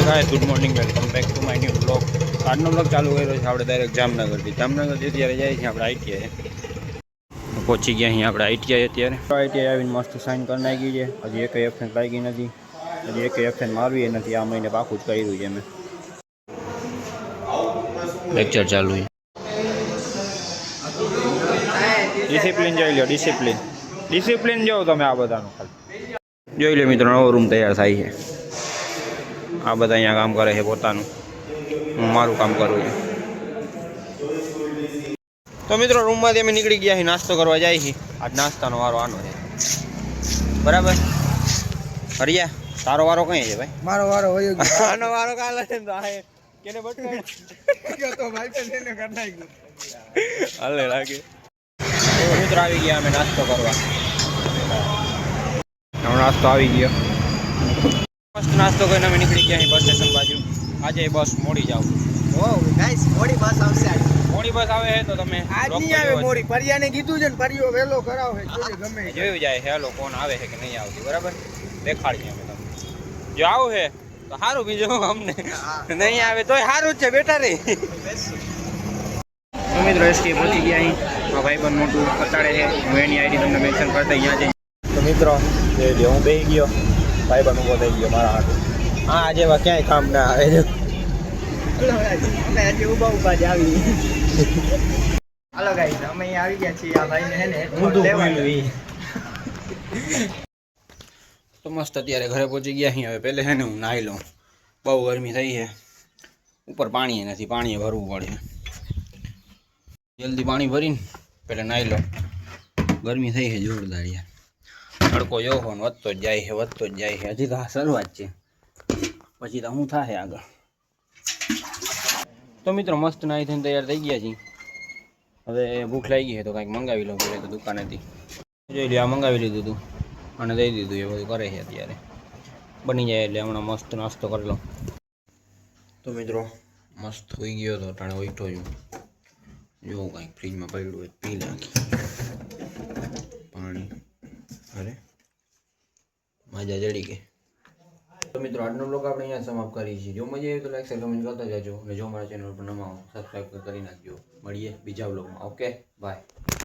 Guys good morning welcome back to my new blog. આજનો blog ચાલુ કર્યો છે આપણે ડાયરેક્ટ જામનગરથી। જામનગરથી અત્યારે જાય છે આપણે આઈટીઆઈ પહોંચી ગયા અહીં આપણે આઈટીઆઈ। અત્યારે આઈટીઆઈ આવીને મસ્ત સાઇન કરી નાખી છે। હજી એક એબસેન્ટ લાગી નથી, હજી એક એબસેન્ટ મારવી નથી। આ મહિને પાકું જ કર્યું છે મેં। લેક્ચર ચાલુ છે। ડિસિપ્લિન જોઈ લો, ડિસિપ્લિન ડિસિપ્લિન જોવો તમે આ બધાનું ખાલી જોઈ લો મિત્રો। નવો રૂમ તૈયાર થાય છે। આ બધા અહીંયા કામ કરે છે પોતાનું, હું મારું કામ કરું છું। તો મિત્રો રૂમમાંથી અમે નીકળી ગયા છીએ, નાસ્તો કરવા જાય છીએ। આજ નાસ્તાનો વારો આનો છે, બરાબર? હરિયા તારો વારો કઈ છે ભાઈ? મારો વારો હોય ગયો। આનો વારો કાલે છે તો આ કેને બટકાય તો ભાઈ પેન ને કરી નાખ્યું હાલે લાગે। તો મિત્રો આવી ગયા અમે નાસ્તો કરવા। નાસ્તો આવી ગયો, મસ્ત નાસ્તો કરીને અમે નીકળી ગયા બસ સ્ટેશન બાજુ। આજે બસ મોડી જાવ। ઓ ગાઈસ મોડી બસ આવશે આજ। મોડી બસ આવે છે તો તમે આજ નહીં આવે મોડી। પરિયાને કીધું છે ને, પરિયો વેલો કરાવે જોઈએ ગમે જોયું જાય હેલો કોણ આવે છે કે નહીં આવતી, બરાબર? દેખાડીએ અમે તમને। જો આવું છે તો સારું, બીજું અમને નહીં આવે તોય સારું જ છે, બેટા રે। તો મિત્રો એસટી પહોંચી ગયા અહીં। ભાઈ પણ મોટું કતાડે છે, હું એની આઈડી તમને મેન્શન કરતા અહીંયા જઈ। તો મિત્રો હું બેસી ગયો, ભાઈ પણ ઊભો થઈ ગયો મારા હાથ। હા આજે ક્યાંય કામ ના આવે છે। અમે આજે ઊભા જ આવી। હાલો ગાઈસ અમે અહીં આવી ગયા છીએ। આ ભાઈને હે ને તો મસ્ત અત્યારે ઘરે પહોંચી ગયા અહીં। હવે પહેલે છે ને હું નાહી લઉં, બહુ ગરમી થઈ છે। ઉપર પાણી નથી, પાણી ભરવું પડે। જલ્દી પાણી ભરીને પહેલાં નાહી લઉં, ગરમી થઈ છે જોરદાર યાર। તડકો જોવો ને વધતો જ જાય છે, વધતો જ જાય છે। હજી તો આ શરૂઆત છે, પછી તો શું થાય આગળ। તો મિત્રો મસ્ત નાહી થઈને તૈયાર થઈ ગયા છીએ। હવે ભૂખ લાગી છે તો કંઈક મંગાવી લઉં પહેલાં તો દુકાનેથી। જોઈ લે આ મંગાવી લીધું હતું અને દઈ દીધું, એ બધું કરે છે અત્યારે। બની જાય એટલે હમણાં મસ્ત નાસ્તો કરી લઉં। તો મિત્રો મસ્ત હોઈ ગયો તો ટાણે ઉઠો છું, જોવું કંઈક ફ્રીજમાં પડ્યું હોય પી નાખી પાણી। અરે મજા જડી ગઈ। તો મિત્રો આજનો બ્લોગ આપણે અહીંયા સમાપ્ત કરીએ છીએ। જો મજા આવી તો લાઈક શેર કમેન્ટ કરતા જજો, અને જો મારા ચેનલ પર નવા હો સબસ્ક્રાઈબ કરી નાખજો। મળીએ બીજા બ્લોગમાં। Okay bye.